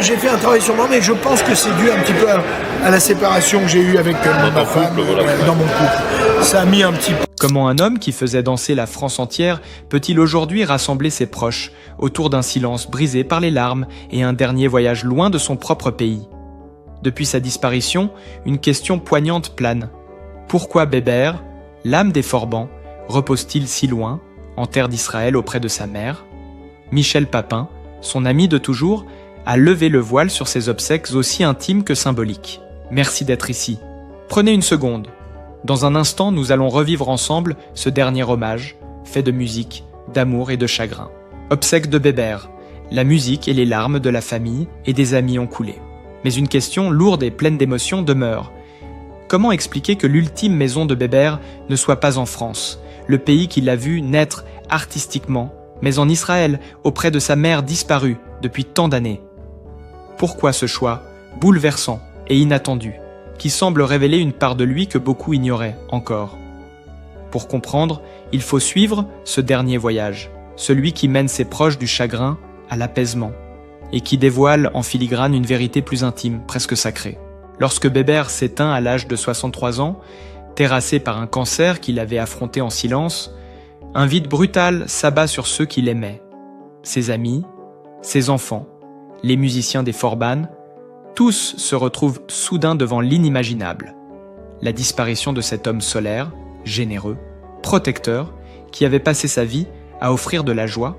j'ai fait un travail sur moi, mais je pense que c'est dû un petit peu à la séparation que j'ai eue avec ma femme, dans mon couple. Ça a mis un petit peu. Comment un homme qui faisait danser la France entière peut-il aujourd'hui rassembler ses proches autour d'un silence brisé par les larmes et un dernier voyage loin de son propre pays? Depuis sa disparition, une question poignante plane. Pourquoi Bébert, l'âme des Forbans, repose-t-il si loin, en terre d'Israël auprès de sa mère? Michel Papin, son ami de toujours, a levé le voile sur ses obsèques aussi intimes que symboliques. Merci d'être ici. Prenez une seconde. Dans un instant, nous allons revivre ensemble ce dernier hommage, fait de musique, d'amour et de chagrin. Obsèques de Bébert, la musique et les larmes de la famille et des amis ont coulé. Mais une question lourde et pleine d'émotions demeure. Comment expliquer que l'ultime maison de Bébert ne soit pas en France, le pays qui l'a vu naître artistiquement, mais en Israël, auprès de sa mère disparue depuis tant d'années? Pourquoi ce choix, bouleversant et inattendu, qui semble révéler une part de lui que beaucoup ignoraient encore? Pour comprendre, il faut suivre ce dernier voyage, celui qui mène ses proches du chagrin à l'apaisement, et qui dévoile en filigrane une vérité plus intime, presque sacrée. Lorsque Bébert s'éteint à l'âge de 63 ans, terrassé par un cancer qu'il avait affronté en silence, un vide brutal s'abat sur ceux qui l'aimaient. Ses amis, ses enfants, les musiciens des Forbans, tous se retrouvent soudain devant l'inimaginable. La disparition de cet homme solaire, généreux, protecteur, qui avait passé sa vie à offrir de la joie.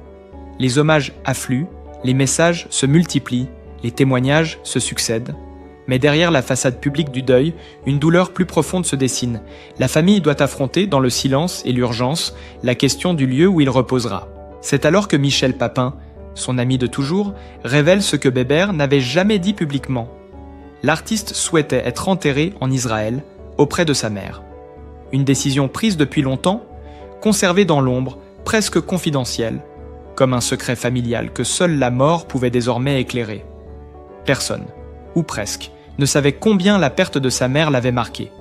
Les hommages affluent, les messages se multiplient, les témoignages se succèdent. Mais derrière la façade publique du deuil, une douleur plus profonde se dessine. La famille doit affronter, dans le silence et l'urgence, la question du lieu où il reposera. C'est alors que Michel Papin, son ami de toujours, révèle ce que Bébert n'avait jamais dit publiquement. L'artiste souhaitait être enterré en Israël, auprès de sa mère. Une décision prise depuis longtemps, conservée dans l'ombre, presque confidentielle, comme un secret familial que seule la mort pouvait désormais éclairer. Personne, ou presque, ne savait combien la perte de sa mère l'avait marqué.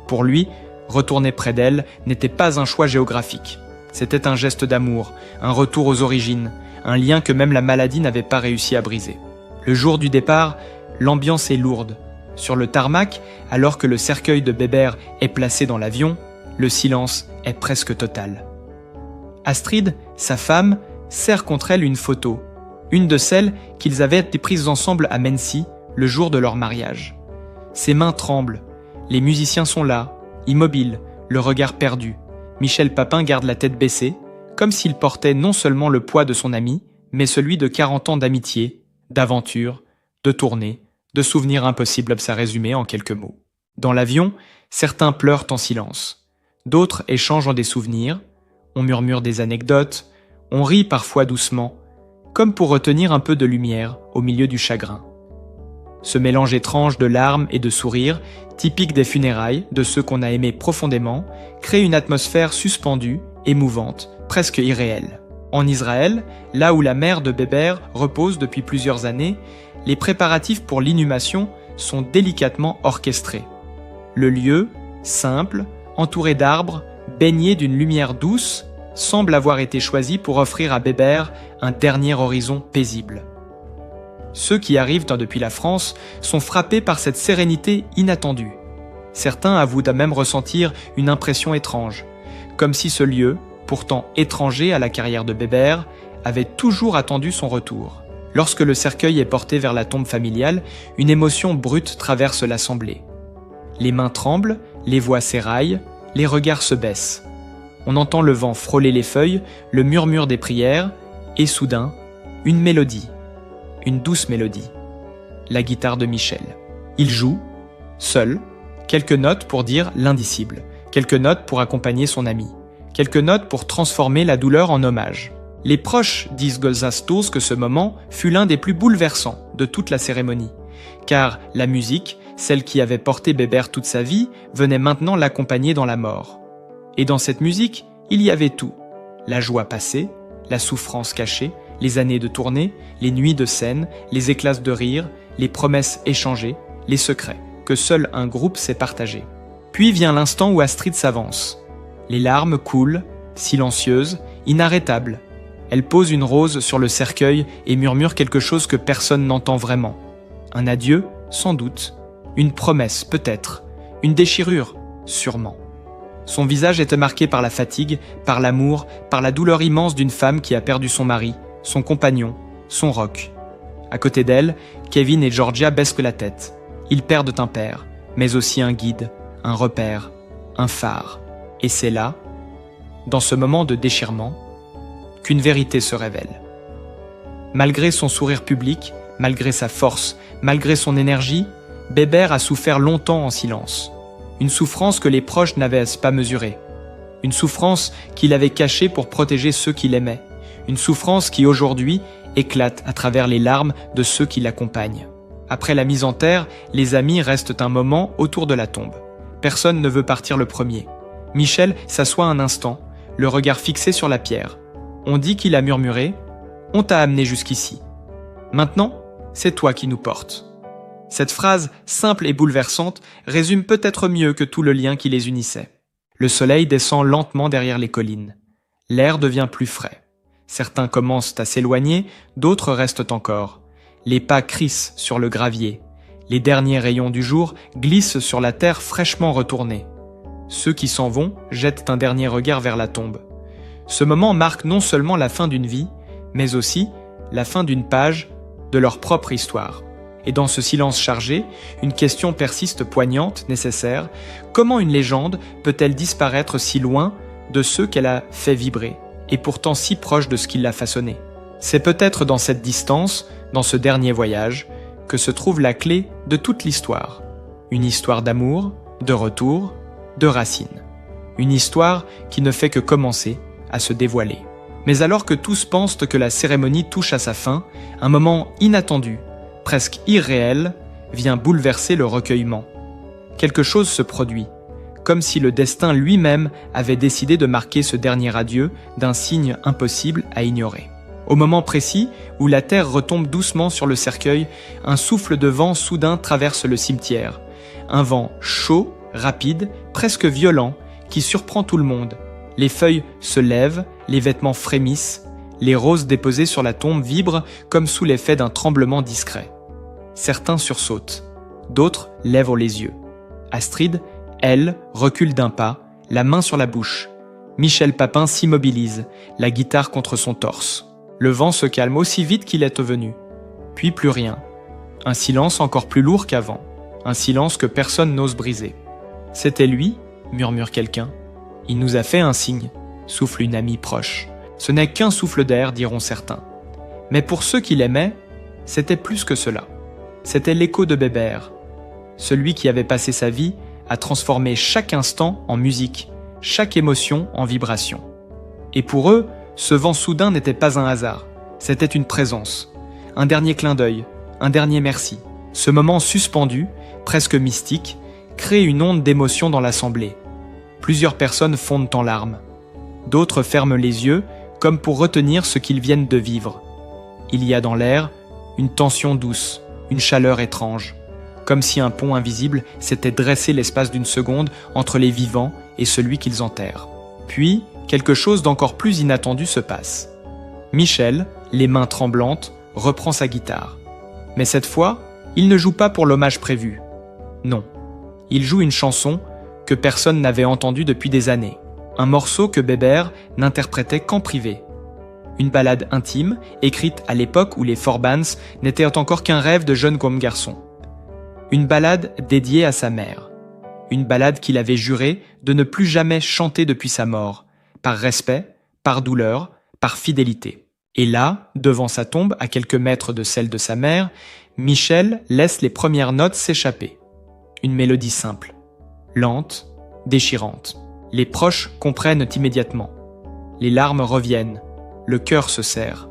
Pour lui, retourner près d'elle n'était pas un choix géographique. C'était un geste d'amour, un retour aux origines, un lien que même la maladie n'avait pas réussi à briser. Le jour du départ, l'ambiance est lourde. Sur le tarmac, alors que le cercueil de Bébert est placé dans l'avion, le silence est presque total. Astrid, sa femme, serre contre elle une photo, une de celles qu'ils avaient été prises ensemble à Mency le jour de leur mariage. Ses mains tremblent, les musiciens sont là, immobiles, le regard perdu. Michel Papin garde la tête baissée, comme s'il portait non seulement le poids de son ami, mais celui de 40 ans d'amitié, d'aventure, de tournée, de souvenirs impossibles à résumer en quelques mots. Dans l'avion, certains pleurent en silence, d'autres échangent des souvenirs, on murmure des anecdotes, on rit parfois doucement, comme pour retenir un peu de lumière au milieu du chagrin. Ce mélange étrange de larmes et de sourires, typique des funérailles de ceux qu'on a aimés profondément, crée une atmosphère suspendue, émouvante, presque irréelle. En Israël, là où la mère de Bébert repose depuis plusieurs années, les préparatifs pour l'inhumation sont délicatement orchestrés. Le lieu, simple, entouré d'arbres, baigné d'une lumière douce, semble avoir été choisi pour offrir à Bébert un dernier horizon paisible. Ceux qui arrivent depuis la France sont frappés par cette sérénité inattendue. Certains avouent à même ressentir une impression étrange, comme si ce lieu, pourtant étranger à la carrière de Bébert, avait toujours attendu son retour. Lorsque le cercueil est porté vers la tombe familiale, une émotion brute traverse l'assemblée. Les mains tremblent, les voix s'éraillent, les regards se baissent. On entend le vent frôler les feuilles, le murmure des prières, et soudain, une mélodie. Une douce mélodie. La guitare de Michel. Il joue, seul, quelques notes pour dire l'indicible, quelques notes pour accompagner son ami, quelques notes pour transformer la douleur en hommage. Les proches disent Golzastos que ce moment fut l'un des plus bouleversants de toute la cérémonie, car la musique, celle qui avait porté Bébert toute sa vie, venait maintenant l'accompagner dans la mort. Et dans cette musique, il y avait tout. La joie passée, la souffrance cachée, les années de tournée, les nuits de scène, les éclats de rire, les promesses échangées, les secrets que seul un groupe sait partager. Puis vient l'instant où Astrid s'avance. Les larmes coulent, silencieuses, inarrêtables. Elle pose une rose sur le cercueil et murmure quelque chose que personne n'entend vraiment. Un adieu, sans doute. Une promesse, peut-être. Une déchirure, sûrement. Son visage était marqué par la fatigue, par l'amour, par la douleur immense d'une femme qui a perdu son mari, son compagnon, son roc. À côté d'elle, Kevin et Georgia baissent la tête. Ils perdent un père, mais aussi un guide, un repère, un phare. Et c'est là, dans ce moment de déchirement, qu'une vérité se révèle. Malgré son sourire public, malgré sa force, malgré son énergie, Bébert a souffert longtemps en silence. Une souffrance que les proches n'avaient pas mesurée. Une souffrance qu'il avait cachée pour protéger ceux qu'il aimait. Une souffrance qui aujourd'hui éclate à travers les larmes de ceux qui l'accompagnent. Après la mise en terre, les amis restent un moment autour de la tombe. Personne ne veut partir le premier. Michel s'assoit un instant, le regard fixé sur la pierre. On dit qu'il a murmuré « On t'a amené jusqu'ici. Maintenant, c'est toi qui nous portes. » Cette phrase, simple et bouleversante, résume peut-être mieux que tout le lien qui les unissait. Le soleil descend lentement derrière les collines. L'air devient plus frais. Certains commencent à s'éloigner, d'autres restent encore. Les pas crissent sur le gravier. Les derniers rayons du jour glissent sur la terre fraîchement retournée. Ceux qui s'en vont jettent un dernier regard vers la tombe. Ce moment marque non seulement la fin d'une vie, mais aussi la fin d'une page de leur propre histoire. Et dans ce silence chargé, une question persiste poignante, nécessaire. Comment une légende peut-elle disparaître si loin de ceux qu'elle a fait vibrer, et pourtant si proche de ce qui l'a façonné? C'est peut-être dans cette distance, dans ce dernier voyage, que se trouve la clé de toute l'histoire. Une histoire d'amour, de retour, de racines. Une histoire qui ne fait que commencer à se dévoiler. Mais alors que tous pensent que la cérémonie touche à sa fin, un moment inattendu, presque irréel, vient bouleverser le recueillement. Quelque chose se produit, comme si le destin lui-même avait décidé de marquer ce dernier adieu d'un signe impossible à ignorer. Au moment précis où la terre retombe doucement sur le cercueil, un souffle de vent soudain traverse le cimetière. Un vent chaud, rapide, presque violent, qui surprend tout le monde. Les feuilles se lèvent, les vêtements frémissent, les roses déposées sur la tombe vibrent comme sous l'effet d'un tremblement discret. Certains sursautent, d'autres lèvent les yeux. Astrid, elle, recule d'un pas, la main sur la bouche. Michel Papin s'immobilise, la guitare contre son torse. Le vent se calme aussi vite qu'il est venu. Puis plus rien. Un silence encore plus lourd qu'avant. Un silence que personne n'ose briser. « C'était lui » murmure quelqu'un. « Il nous a fait un signe » souffle une amie proche. Ce n'est qu'un souffle d'air, diront certains. Mais pour ceux qui l'aimaient, c'était plus que cela. C'était l'écho de Bébert, celui qui avait passé sa vie à transformer chaque instant en musique, chaque émotion en vibration. Et pour eux, ce vent soudain n'était pas un hasard, c'était une présence, un dernier clin d'œil, un dernier merci. Ce moment suspendu, presque mystique, crée une onde d'émotion dans l'assemblée. Plusieurs personnes fondent en larmes. D'autres ferment les yeux, comme pour retenir ce qu'ils viennent de vivre. Il y a dans l'air une tension douce, une chaleur étrange, comme si un pont invisible s'était dressé l'espace d'une seconde entre les vivants et celui qu'ils enterrent. Puis, quelque chose d'encore plus inattendu se passe. Michel, les mains tremblantes, reprend sa guitare. Mais cette fois, il ne joue pas pour l'hommage prévu. Non, il joue une chanson que personne n'avait entendue depuis des années. Un morceau que Bébert n'interprétait qu'en privé. Une ballade intime, écrite à l'époque où les Forbans n'étaient encore qu'un rêve de jeune comme garçon. Une ballade dédiée à sa mère. Une ballade qu'il avait juré de ne plus jamais chanter depuis sa mort, par respect, par douleur, par fidélité. Et là, devant sa tombe, à quelques mètres de celle de sa mère, Michel laisse les premières notes s'échapper. Une mélodie simple, lente, déchirante. Les proches comprennent immédiatement. Les larmes reviennent. Le cœur se serre.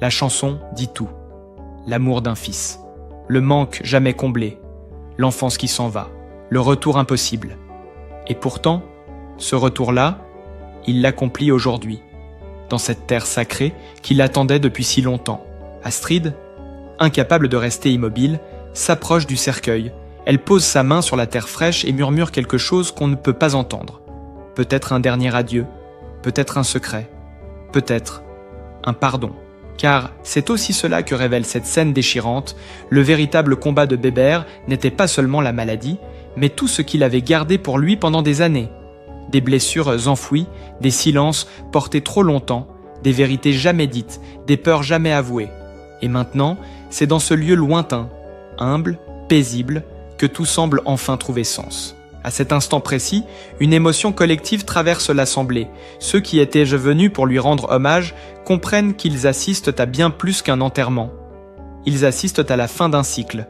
La chanson dit tout. L'amour d'un fils. Le manque jamais comblé. L'enfance qui s'en va. Le retour impossible. Et pourtant, ce retour-là, il l'accomplit aujourd'hui, dans cette terre sacrée qu'il attendait depuis si longtemps. Astrid, incapable de rester immobile, s'approche du cercueil. Elle pose sa main sur la terre fraîche et murmure quelque chose qu'on ne peut pas entendre. Peut-être un dernier adieu, peut-être un secret, peut-être un pardon. Car c'est aussi cela que révèle cette scène déchirante, le véritable combat de Bébert n'était pas seulement la maladie, mais tout ce qu'il avait gardé pour lui pendant des années. Des blessures enfouies, des silences portés trop longtemps, des vérités jamais dites, des peurs jamais avouées. Et maintenant, c'est dans ce lieu lointain, humble, paisible, que tout semble enfin trouver sens. À cet instant précis, une émotion collective traverse l'assemblée. Ceux qui étaient venus pour lui rendre hommage comprennent qu'ils assistent à bien plus qu'un enterrement. Ils assistent à la fin d'un cycle,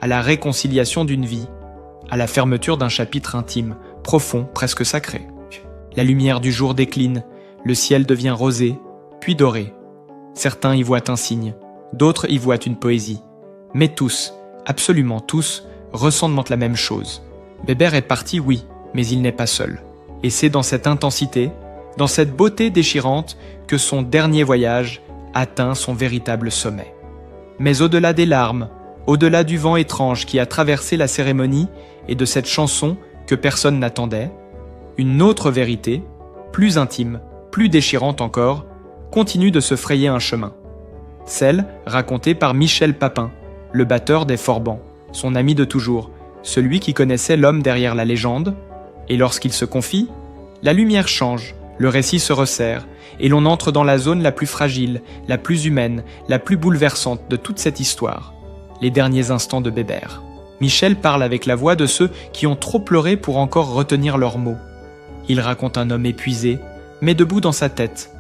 à la réconciliation d'une vie, à la fermeture d'un chapitre intime, profond, presque sacré. La lumière du jour décline, le ciel devient rosé, puis doré. Certains y voient un signe, d'autres y voient une poésie. Mais tous, absolument tous, ressentent la même chose. Bébert est parti, oui, mais il n'est pas seul. Et c'est dans cette intensité, dans cette beauté déchirante, que son dernier voyage atteint son véritable sommet. Mais au-delà des larmes, au-delà du vent étrange qui a traversé la cérémonie et de cette chanson que personne n'attendait, une autre vérité, plus intime, plus déchirante encore, continue de se frayer un chemin. Celle racontée par Michel Papin, le batteur des Forbans, son ami de toujours, celui qui connaissait l'homme derrière la légende, et lorsqu'il se confie, la lumière change, le récit se resserre, et l'on entre dans la zone la plus fragile, la plus humaine, la plus bouleversante de toute cette histoire, les derniers instants de Bébert. Michel parle avec la voix de ceux qui ont trop pleuré pour encore retenir leurs mots. Il raconte un homme épuisé, mais debout dans sa tête,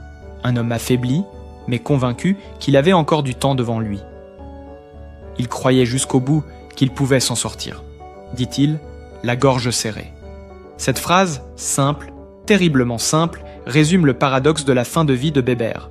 un homme affaibli, mais convaincu qu'il avait encore du temps devant lui. Il croyait jusqu'au bout qu'il pouvait s'en sortir, dit-il, la gorge serrée. Cette phrase, simple, terriblement simple, résume le paradoxe de la fin de vie de Bébert.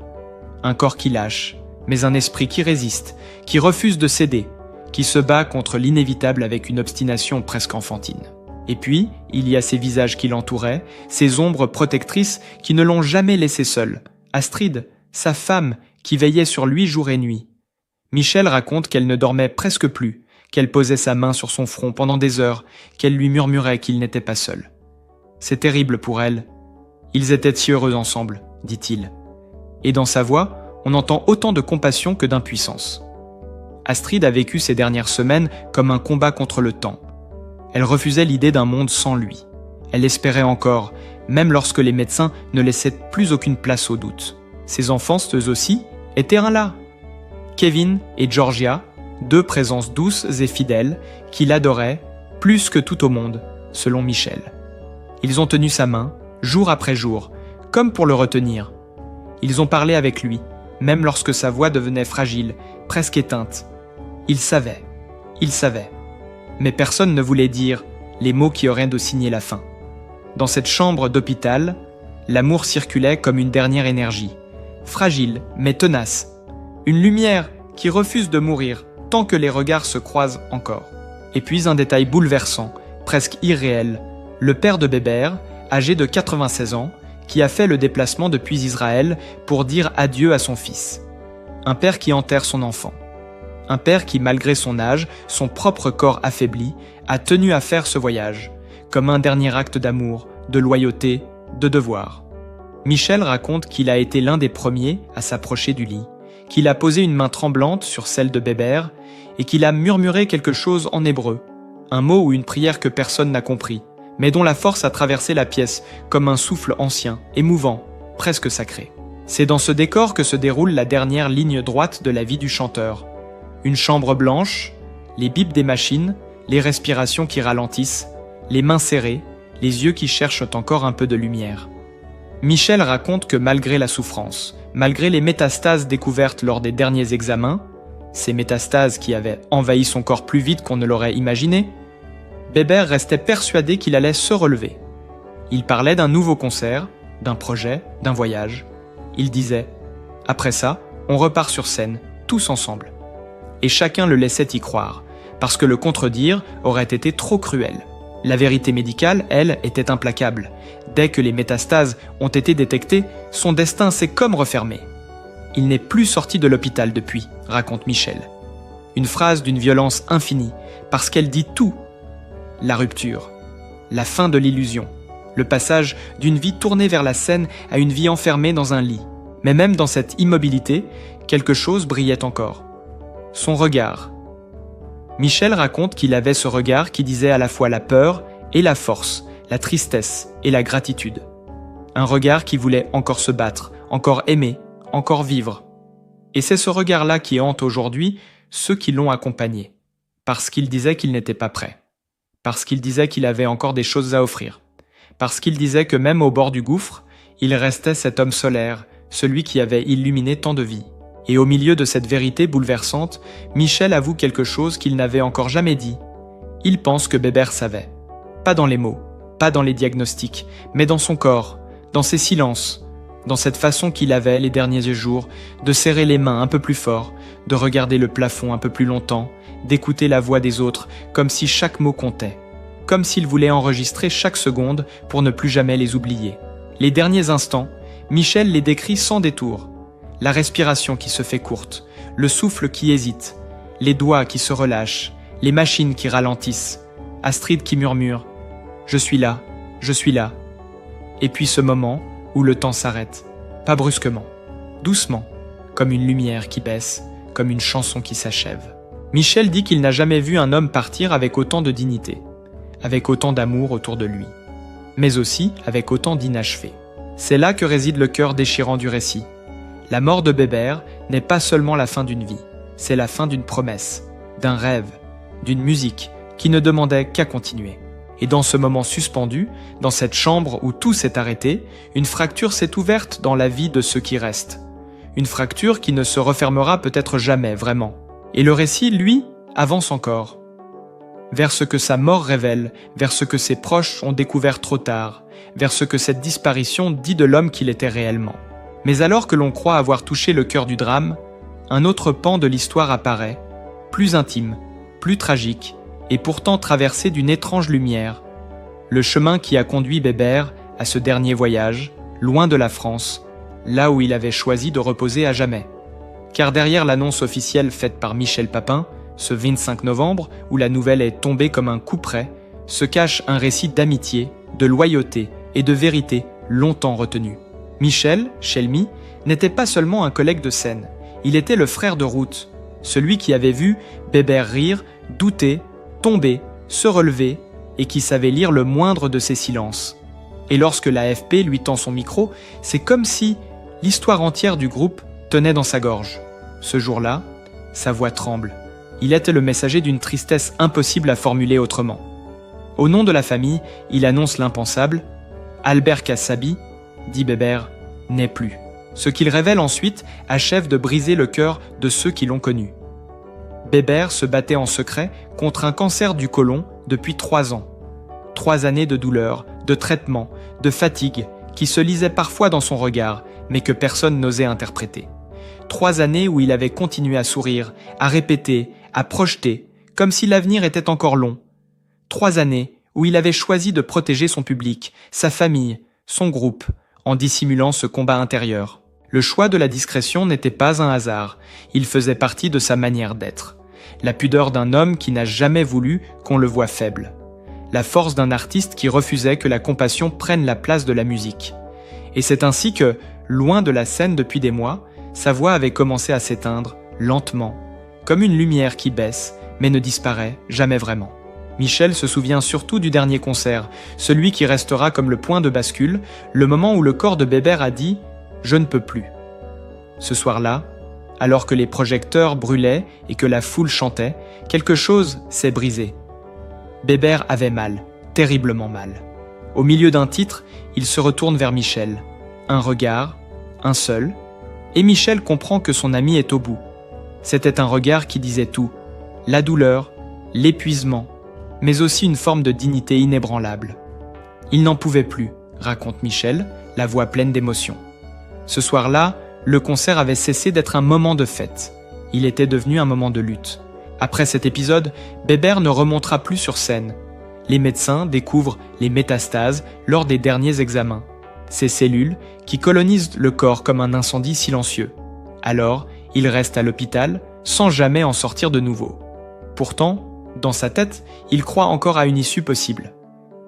Un corps qui lâche, mais un esprit qui résiste, qui refuse de céder, qui se bat contre l'inévitable avec une obstination presque enfantine. Et puis, il y a ces visages qui l'entouraient, ces ombres protectrices qui ne l'ont jamais laissé seul. Astrid, sa femme, qui veillait sur lui jour et nuit. Michel raconte qu'elle ne dormait presque plus, qu'elle posait sa main sur son front pendant des heures, qu'elle lui murmurait qu'il n'était pas seul. C'est terrible pour elle. Ils étaient si heureux ensemble, dit-il. Et dans sa voix, on entend autant de compassion que d'impuissance. Astrid a vécu ces dernières semaines comme un combat contre le temps. Elle refusait l'idée d'un monde sans lui. Elle espérait encore, même lorsque les médecins ne laissaient plus aucune place au doute. Ses enfants, eux aussi, étaient un là. Kevin et Georgia, deux présences douces et fidèles, qui l'adoraient plus que tout au monde, selon Michel. Ils ont tenu sa main, jour après jour, comme pour le retenir. Ils ont parlé avec lui, même lorsque sa voix devenait fragile, presque éteinte. Il savait. Mais personne ne voulait dire les mots qui auraient de signer la fin. Dans cette chambre d'hôpital, l'amour circulait comme une dernière énergie, fragile mais tenace, une lumière qui refuse de mourir tant que les regards se croisent encore. Et puis un détail bouleversant, presque irréel, le père de Bébert, âgé de 96 ans, qui a fait le déplacement depuis Israël pour dire adieu à son fils. Un père qui enterre son enfant. Un père qui, malgré son âge, son propre corps affaibli, a tenu à faire ce voyage, comme un dernier acte d'amour, de loyauté, de devoir. Michel raconte qu'il a été l'un des premiers à s'approcher du lit, qu'il a posé une main tremblante sur celle de Bébert et qu'il a murmuré quelque chose en hébreu, un mot ou une prière que personne n'a compris, mais dont la force a traversé la pièce comme un souffle ancien, émouvant, presque sacré. C'est dans ce décor que se déroule la dernière ligne droite de la vie du chanteur. Une chambre blanche, les bips des machines, les respirations qui ralentissent, les mains serrées, les yeux qui cherchent encore un peu de lumière. Michel raconte que malgré la souffrance, malgré les métastases découvertes lors des derniers examens, ces métastases qui avaient envahi son corps plus vite qu'on ne l'aurait imaginé, Bébert restait persuadé qu'il allait se relever. Il parlait d'un nouveau concert, d'un projet, d'un voyage. Il disait « Après ça, on repart sur scène, tous ensemble ». Et chacun le laissait y croire, parce que le contredire aurait été trop cruel. La vérité médicale, elle, était implacable. Dès que les métastases ont été détectées, son destin s'est comme refermé. Il n'est plus sorti de l'hôpital depuis, raconte Michel. Une phrase d'une violence infinie, parce qu'elle dit tout. La rupture, la fin de l'illusion, le passage d'une vie tournée vers la scène à une vie enfermée dans un lit. Mais même dans cette immobilité, quelque chose brillait encore. Son regard. Michel raconte qu'il avait ce regard qui disait à la fois la peur et la force, la tristesse et la gratitude. Un regard qui voulait encore se battre, encore aimer, encore vivre. Et c'est ce regard-là qui hante aujourd'hui ceux qui l'ont accompagné, parce qu'il disait qu'il n'était pas prêt, parce qu'il disait qu'il avait encore des choses à offrir, parce qu'il disait que même au bord du gouffre, il restait cet homme solaire, celui qui avait illuminé tant de vies. Et au milieu de cette vérité bouleversante, Michel avoue quelque chose qu'il n'avait encore jamais dit. Il pense que Bébert savait. Pas dans les mots, pas dans les diagnostics, mais dans son corps, dans ses silences, dans cette façon qu'il avait les derniers jours de serrer les mains un peu plus fort, de regarder le plafond un peu plus longtemps, d'écouter la voix des autres comme si chaque mot comptait, comme s'il voulait enregistrer chaque seconde pour ne plus jamais les oublier. Les derniers instants, Michel les décrit sans détour. La respiration qui se fait courte, le souffle qui hésite, les doigts qui se relâchent, les machines qui ralentissent, Astrid qui murmure « Je suis là, je suis là ». Et puis ce moment où le temps s'arrête, pas brusquement, doucement, comme une lumière qui baisse, comme une chanson qui s'achève. Michel dit qu'il n'a jamais vu un homme partir avec autant de dignité, avec autant d'amour autour de lui, mais aussi avec autant d'inachevé. C'est là que réside le cœur déchirant du récit. La mort de Bébert n'est pas seulement la fin d'une vie, c'est la fin d'une promesse, d'un rêve, d'une musique qui ne demandait qu'à continuer. Et dans ce moment suspendu, dans cette chambre où tout s'est arrêté, une fracture s'est ouverte dans la vie de ceux qui restent. Une fracture qui ne se refermera peut-être jamais vraiment. Et le récit, lui, avance encore. Vers ce que sa mort révèle, vers ce que ses proches ont découvert trop tard, vers ce que cette disparition dit de l'homme qu'il était réellement. Mais alors que l'on croit avoir touché le cœur du drame, un autre pan de l'histoire apparaît, plus intime, plus tragique, et pourtant traversé d'une étrange lumière. Le chemin qui a conduit Bébert à ce dernier voyage, loin de la France, là où il avait choisi de reposer à jamais. Car derrière l'annonce officielle faite par Michel Papin, ce 25 novembre, où la nouvelle est tombée comme un coup près, se cache un récit d'amitié, de loyauté et de vérité longtemps retenu. Michel, Chelmy, n'était pas seulement un collègue de scène, il était le frère de route, celui qui avait vu Bébert rire, douter, tomber, se relever et qui savait lire le moindre de ses silences. Et lorsque l'AFP lui tend son micro, c'est comme si l'histoire entière du groupe tenait dans sa gorge. Ce jour-là, sa voix tremble. Il était le messager d'une tristesse impossible à formuler autrement. Au nom de la famille, il annonce l'impensable. Albert Kassabi, dit Bébert, n'est plus. Ce qu'il révèle ensuite achève de briser le cœur de ceux qui l'ont connu. Bébert se battait en secret contre un cancer du côlon depuis 3 ans. 3 années de douleur, de traitement, de fatigue qui se lisaient parfois dans son regard, mais que personne n'osait interpréter. 3 années où il avait continué à sourire, à répéter, à projeter, comme si l'avenir était encore long. 3 années où il avait choisi de protéger son public, sa famille, son groupe, en dissimulant ce combat intérieur. Le choix de la discrétion n'était pas un hasard, il faisait partie de sa manière d'être. La pudeur d'un homme qui n'a jamais voulu qu'on le voie faible. La force d'un artiste qui refusait que la compassion prenne la place de la musique. Et c'est ainsi que, loin de la scène depuis des mois, sa voix avait commencé à s'éteindre, lentement, comme une lumière qui baisse, mais ne disparaît jamais vraiment. Michel se souvient surtout du dernier concert, celui qui restera comme le point de bascule, le moment où le corps de Bébert a dit « Je ne peux plus ». Ce soir-là, alors que les projecteurs brûlaient et que la foule chantait, quelque chose s'est brisé. Bébert avait mal, terriblement mal. Au milieu d'un titre, il se retourne vers Michel. Un regard, un seul, et Michel comprend que son ami est au bout. C'était un regard qui disait tout, la douleur, l'épuisement, mais aussi une forme de dignité inébranlable. Il n'en pouvait plus, raconte Michel, la voix pleine d'émotion. Ce soir-là, le concert avait cessé d'être un moment de fête. Il était devenu un moment de lutte. Après cet épisode, Bébert ne remontera plus sur scène. Les médecins découvrent les métastases lors des derniers examens. Ces cellules qui colonisent le corps comme un incendie silencieux. Alors, il reste à l'hôpital sans jamais en sortir de nouveau. Pourtant, dans sa tête, il croit encore à une issue possible.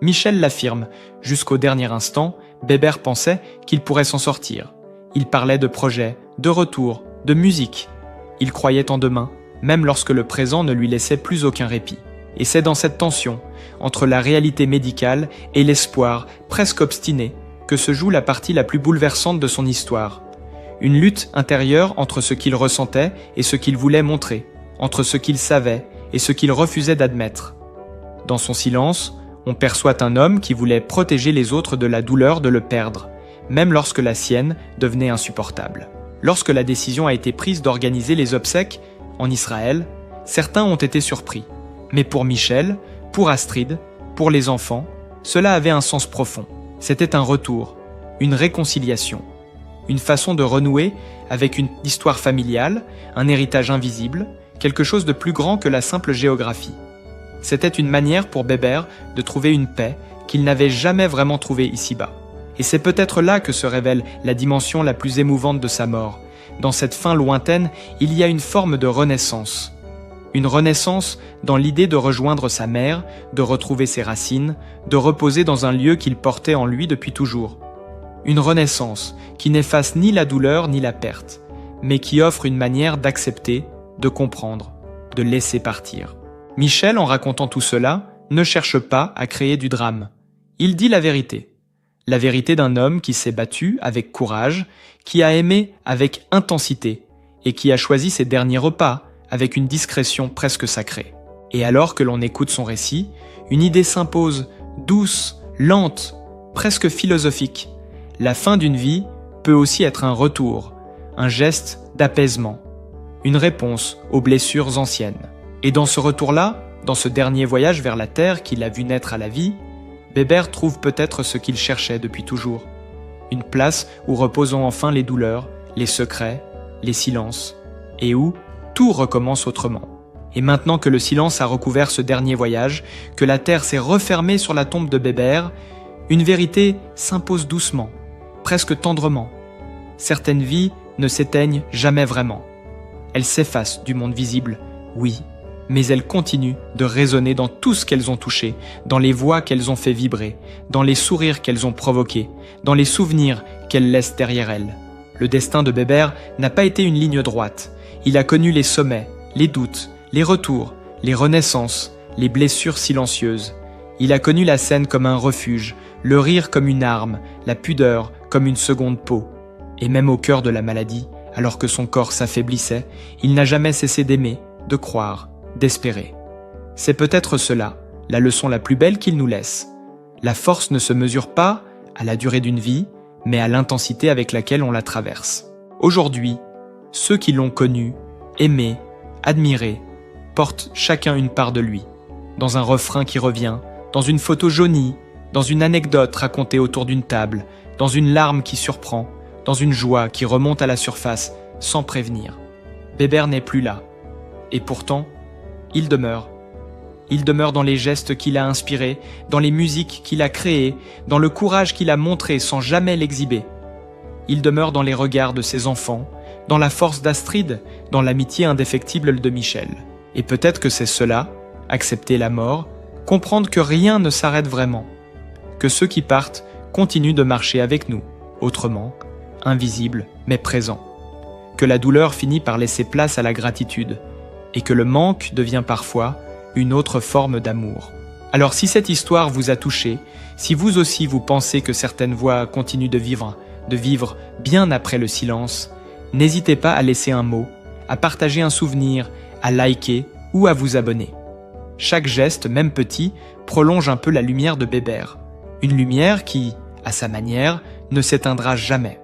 Michel l'affirme, jusqu'au dernier instant, Bébert pensait qu'il pourrait s'en sortir. Il parlait de projet, de retour, de musique. Il croyait en demain, même lorsque le présent ne lui laissait plus aucun répit. Et c'est dans cette tension, entre la réalité médicale et l'espoir, presque obstiné, que se joue la partie la plus bouleversante de son histoire. Une lutte intérieure entre ce qu'il ressentait et ce qu'il voulait montrer, entre ce qu'il savait et ce qu'il refusait d'admettre. Dans son silence, on perçoit un homme qui voulait protéger les autres de la douleur de le perdre, même lorsque la sienne devenait insupportable. Lorsque la décision a été prise d'organiser les obsèques en Israël, certains ont été surpris. Mais pour Michel, pour Astrid, pour les enfants, cela avait un sens profond. C'était un retour, une réconciliation, une façon de renouer avec une histoire familiale, un héritage invisible, quelque chose de plus grand que la simple géographie. C'était une manière pour Bébert de trouver une paix qu'il n'avait jamais vraiment trouvée ici-bas. Et c'est peut-être là que se révèle la dimension la plus émouvante de sa mort. Dans cette fin lointaine, il y a une forme de renaissance. Une renaissance dans l'idée de rejoindre sa mère, de retrouver ses racines, de reposer dans un lieu qu'il portait en lui depuis toujours. Une renaissance qui n'efface ni la douleur ni la perte, mais qui offre une manière d'accepter, de comprendre, de laisser partir. Michel, en racontant tout cela, ne cherche pas à créer du drame. Il dit la vérité. La vérité d'un homme qui s'est battu avec courage, qui a aimé avec intensité et qui a choisi ses derniers repas avec une discrétion presque sacrée. Et alors que l'on écoute son récit, une idée s'impose, douce, lente, presque philosophique. La fin d'une vie peut aussi être un retour, un geste d'apaisement, une réponse aux blessures anciennes. Et dans ce retour-là, dans ce dernier voyage vers la terre qui l'a vu naître à la vie, Bébert trouve peut-être ce qu'il cherchait depuis toujours. Une place où reposons enfin les douleurs, les secrets, les silences, et où tout recommence autrement. Et maintenant que le silence a recouvert ce dernier voyage, que la terre s'est refermée sur la tombe de Bébert, une vérité s'impose doucement, presque tendrement. Certaines vies ne s'éteignent jamais vraiment. Elles s'effacent du monde visible, oui, mais elles continuent de résonner dans tout ce qu'elles ont touché, dans les voix qu'elles ont fait vibrer, dans les sourires qu'elles ont provoqués, dans les souvenirs qu'elles laissent derrière elles. Le destin de Bébert n'a pas été une ligne droite. Il a connu les sommets, les doutes, les retours, les renaissances, les blessures silencieuses. Il a connu la scène comme un refuge, le rire comme une arme, la pudeur comme une seconde peau. Et même au cœur de la maladie, alors que son corps s'affaiblissait, il n'a jamais cessé d'aimer, de croire, d'espérer. C'est peut-être cela, la leçon la plus belle qu'il nous laisse. La force ne se mesure pas à la durée d'une vie, mais à l'intensité avec laquelle on la traverse. Aujourd'hui, ceux qui l'ont connu, aimé, admiré, portent chacun une part de lui, dans un refrain qui revient, dans une photo jaunie, dans une anecdote racontée autour d'une table, dans une larme qui surprend, dans une joie qui remonte à la surface sans prévenir. Bébert n'est plus là, et pourtant, il demeure. Il demeure dans les gestes qu'il a inspirés, dans les musiques qu'il a créées, dans le courage qu'il a montré sans jamais l'exhiber. Il demeure dans les regards de ses enfants, dans la force d'Astrid, dans l'amitié indéfectible de Michel. Et peut-être que c'est cela, accepter la mort, comprendre que rien ne s'arrête vraiment, que ceux qui partent continuent de marcher avec nous, autrement, invisibles mais présents, que la douleur finit par laisser place à la gratitude, et que le manque devient parfois une autre forme d'amour. Alors si cette histoire vous a touché, si vous aussi vous pensez que certaines voix continuent de vivre bien après le silence, n'hésitez pas à laisser un mot, à partager un souvenir, à liker ou à vous abonner. Chaque geste, même petit, prolonge un peu la lumière de Bébert. Une lumière qui, à sa manière, ne s'éteindra jamais.